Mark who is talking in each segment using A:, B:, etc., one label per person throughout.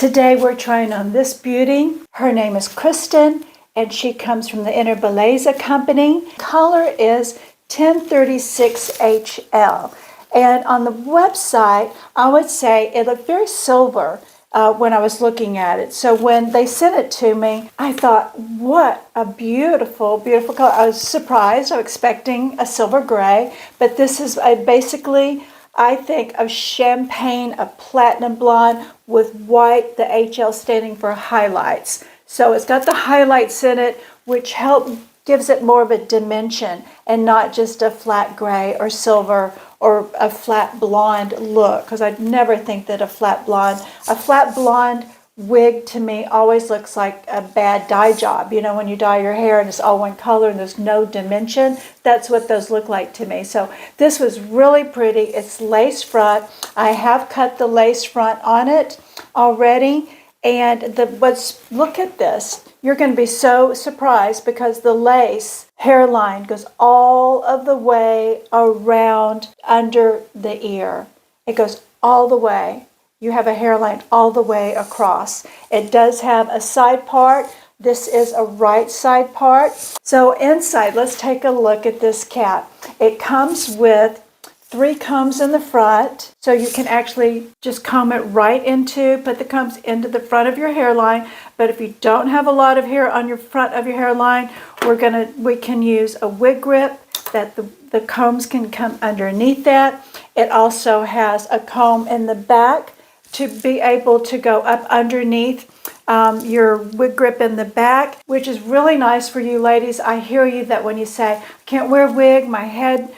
A: Today we're trying on this beauty. Her name is Kristen and she comes from the Inner Bellezza company. Color is 1036HL. And on the website, I would say it looked very silver when I was looking at it. So when they sent it to me, I thought, what a beautiful, beautiful color. I was surprised. I was expecting a silver gray, but this is basically, I think, a champagne, a platinum blonde with white, the HL standing for highlights. So it's got the highlights in it, which gives it more of a dimension and not just a flat gray or silver or a flat blonde look, because I'd never think that a flat blonde wig to me always looks like a bad dye job. You know, when you dye your hair and it's all one color and there's no dimension, that's what those look like to me. So this was really pretty. It's lace front. I have cut the lace front on it already. And look at this. You're going to be so surprised because the lace hairline goes all of the way around under the ear. It goes all the way. You have a hairline all the way across. It does have a side part. This is a right side part. So inside, let's take a look at this cap. It comes with 3 combs in the front, so you can actually just comb it right put the combs into the front of your hairline. But if you don't have a lot of hair on your front of your hairline, we can use a wig grip that the combs can come underneath that. It also has a comb in the back to be able to go up underneath your wig grip in the back, which is really nice for you ladies. I hear you that when you say, I can't wear a wig, my head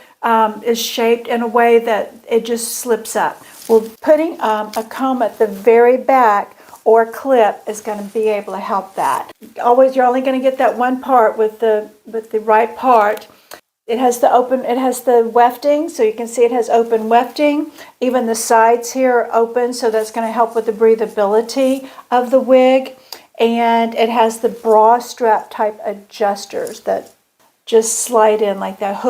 A: is shaped in a way that it just slips up. Well, putting a comb at the very back or clip is going to be able to help that. You're only going to get that one part with the right part. It has the wefting, so you can see it has open wefting. Even the sides here are open, so that's going to help with the breathability of the wig. And it has the bra strap type adjusters that just slide in like that,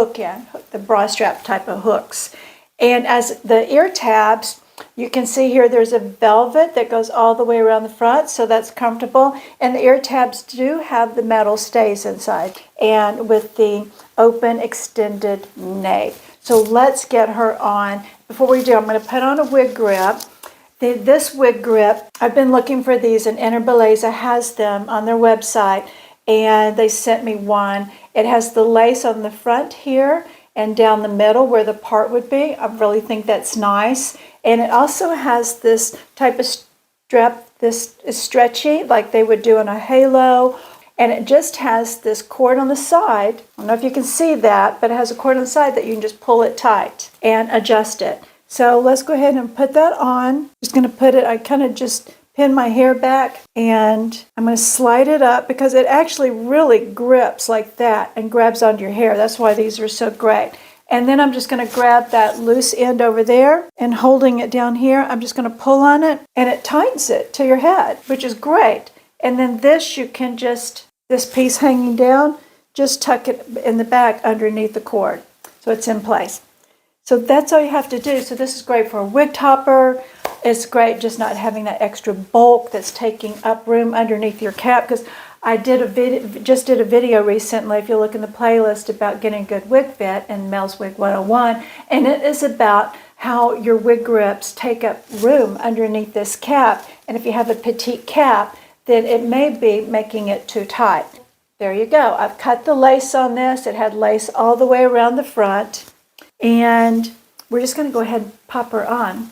A: the bra strap type of hooks. And as the ear tabs, you can see here there's a velvet that goes all the way around the front, so that's comfortable. And the ear tabs do have the metal stays inside and with the open extended nape. So let's get her on. Before we do, I'm going to put on a wig grip. This wig grip, I've been looking for these, and Inner Bellezza has them on their website, and they sent me one. It has the lace on the front here and down the middle where the part would be. I really think that's nice. And it also has this type of strap. This is stretchy like they would do in a halo. And it just has this cord on the side. I don't know if you can see that, but it has a cord on the side that you can just pull it tight and adjust it. So let's go ahead and put that on. Just going to put it, I kind of just pin my hair back and I'm going to slide it up because it actually really grips like that and grabs onto your hair. That's why these are so great. And then I'm just going to grab that loose end over there and holding it down here, I'm just going to pull on it and it tightens it to your head, which is great. And then this, you can just, this piece hanging down, just tuck it in the back underneath the cord so it's in place. So that's all you have to do. So this is great for a wig topper. It's great just not having that extra bulk that's taking up room underneath your cap, because I just did a video recently, if you look in the playlist, about getting a good wig fit in Mel's Wig 101, and it is about how your wig grips take up room underneath this cap, and if you have a petite cap, then it may be making it too tight. There you go. I've cut the lace on this. It had lace all the way around the front, and we're just going to go ahead and pop her on.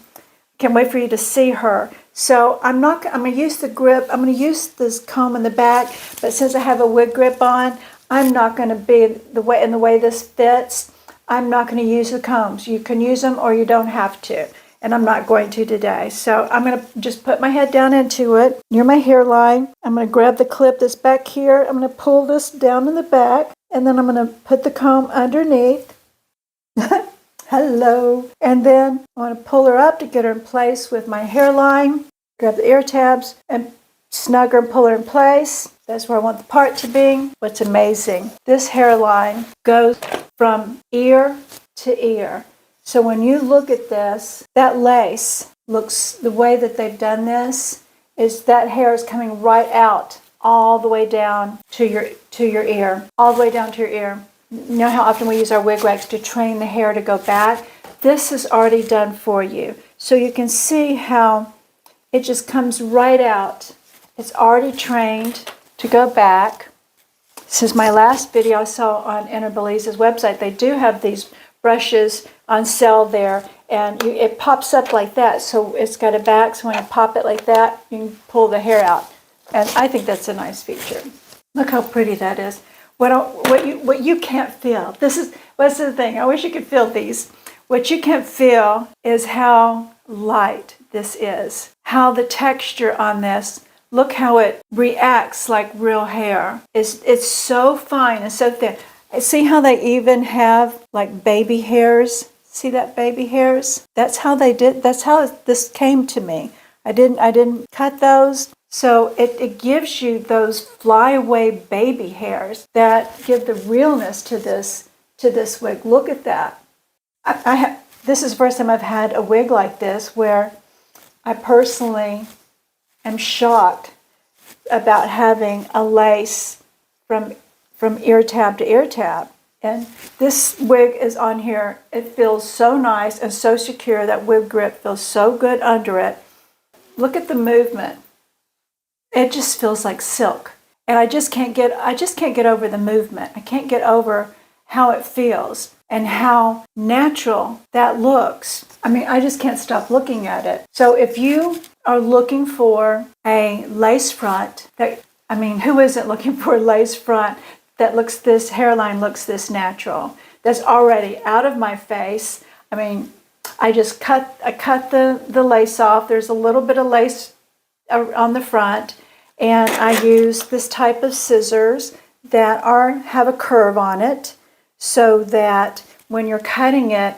A: Can't wait for you to see her. So I'm going to use the grip. I'm going to use this comb in the back, but since I have a wig grip on, I'm not going to be in the way this fits. I'm not going to use the combs. You can use them or you don't have to, and I'm not going to today. So I'm going to just put my head down into it near my hairline. I'm going to grab the clip that's back here. I'm going to pull this down in the back, and then I'm going to put the comb underneath. Hello. And then I want to pull her up to get her in place with my hairline. Grab the ear tabs and snug her and pull her in place. That's where I want the part to be. What's amazing, this hairline goes from ear to ear. So when you look at this, that lace looks, the way that they've done this is that hair is coming right out all the way down to your ear, all the way down to your ear. You know how often we use our wig wax to train the hair to go back? This is already done for you. So you can see how it just comes right out. It's already trained to go back. This is my last video I saw on Inner Bellezza's website. They do have these brushes on sale there, and it pops up like that. So it's got a back, so when you pop it like that, you can pull the hair out. And I think that's a nice feature. Look how pretty that is. What you can't feel. What's the thing? I wish you could feel these. What you can't feel is how light this is. How the texture on this, look how it reacts like real hair. It's so fine and so thin. See how they even have like baby hairs? See that baby hairs? That's how they did. That's how this came to me. I didn't cut those. So it gives you those flyaway baby hairs that give the realness to this wig. Look at that. This is the first time I've had a wig like this where I personally am shocked about having a lace from ear tab to ear tab. And this wig is on here. It feels so nice and so secure. That wig grip feels so good under it. Look at the movement. It just feels like silk. And I just can't get over the movement. I can't get over how it feels and how natural that looks. I mean, I just can't stop looking at it. So if you are looking for a lace front, who isn't looking for a lace front that looks this hairline looks this natural? That's already out of my face. I mean, I cut the lace off. There's a little bit of lace on the front, and I use this type of scissors that have a curve on it, so that when you're cutting it,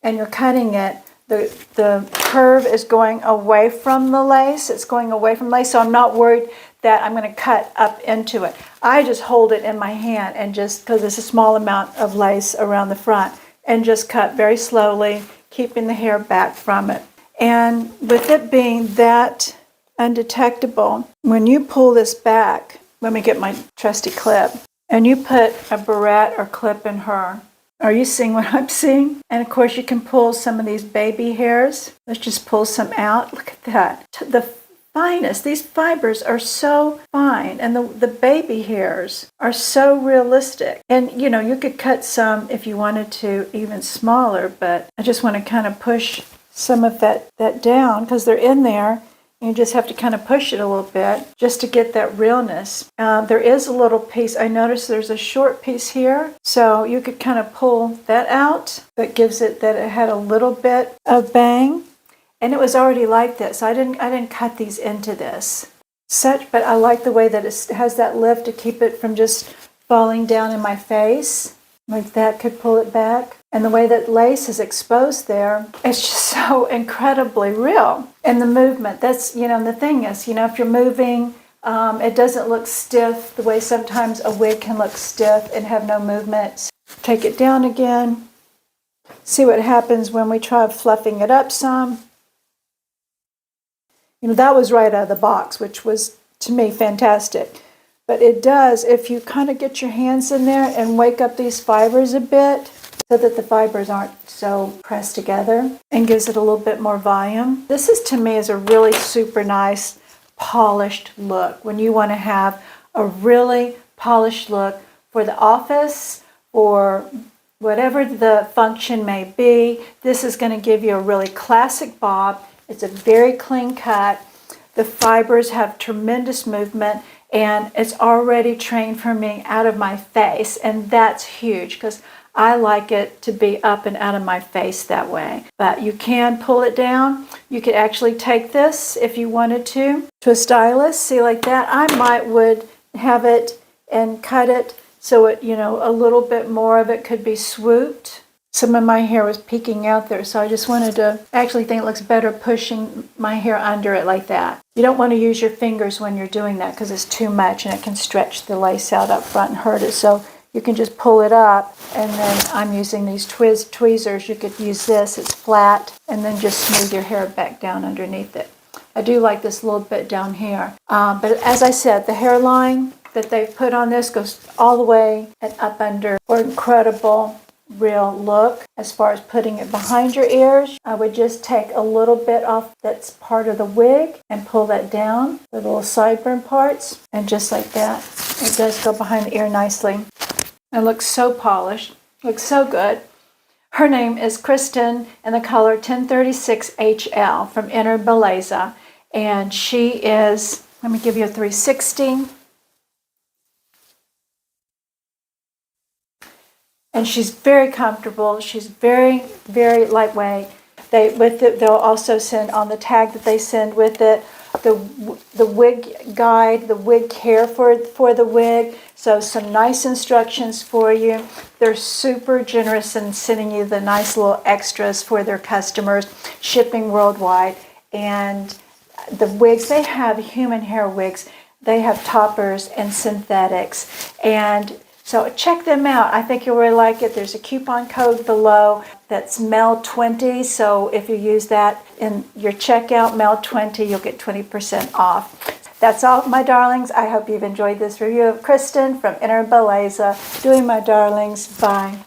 A: the curve is going away from the lace. It's going away from lace, so I'm not worried that I'm going to cut up into it. I just hold it in my hand and just, because it's a small amount of lace around the front, and just cut very slowly, keeping the hair back from it. And with it being that undetectable, when you pull this back, let me get my trusty clip, and you put a barrette or clip in her. Are you seeing what I'm seeing? And of course you can pull some of these baby hairs. Let's just pull some out. Look at that. The finest. These fibers are so fine, and the baby hairs are so realistic. And you could cut some if you wanted to even smaller, but I just want to kind of push some of that down because they're in there. You just have to kind of push it a little bit just to get that realness. There is a little piece. I noticed there's a short piece here, so you could kind of pull that out. That gives it that it had a little bit of bang, and it was already like this. I didn't cut these into this. But I like the way that it has that lift to keep it from just falling down in my face. Like that could pull it back. And the way that lace is exposed there, it's just so incredibly real. And the movement, that's, the thing is, if you're moving, it doesn't look stiff the way sometimes a wig can look stiff and have no movement. Take it down again. See what happens when we try fluffing it up some. That was right out of the box, which was, to me, fantastic. But it does, if you kind of get your hands in there and wake up these fibers a bit so that the fibers aren't so pressed together, and gives it a little bit more volume. This is, to me, is a really super nice polished look. When you want to have a really polished look for the office or whatever the function may be, this is going to give you a really classic bob. It's a very clean cut. The fibers have tremendous movement, and it's already trained for me out of my face, and that's huge because I like it to be up and out of my face that way. But you can pull it down. You could actually take this if you wanted to a stylist. See, like that. I would have it and cut it so it, a little bit more of it could be swooped. Some of my hair was peeking out there, so I just wanted to actually think it looks better pushing my hair under it like that. You don't want to use your fingers when you're doing that because it's too much and it can stretch the lace out up front and hurt it. So you can just pull it up, and then I'm using these tweezers. You could use this, it's flat, and then just smooth your hair back down underneath it. I do like this little bit down here. But as I said, the hairline that they've put on this goes all the way and up under for incredible real look. As far as putting it behind your ears, I would just take a little bit off that's part of the wig and pull that down, the little sideburn parts, and just like that. It does go behind the ear nicely. It looks so polished, looks so good. Her name is Kristen in the color 1036HL from Inner Bellezza. And she is, let me give you a 360. And she's very comfortable. She's very, very lightweight. They'll also send on the tag that they send with it the wig guide, the wig care for the wig. So some nice instructions for you. They're super generous in sending you the nice little extras for their customers, shipping worldwide. And the wigs, they have human hair wigs. They have toppers and synthetics. And so check them out. I think you'll really like it. There's a coupon code below that's MEL20. So if you use that in your checkout, MEL20, you'll get 20% off. That's all, my darlings. I hope you've enjoyed this review of Kristen from Inner Bellezza. Doing my darlings. Bye.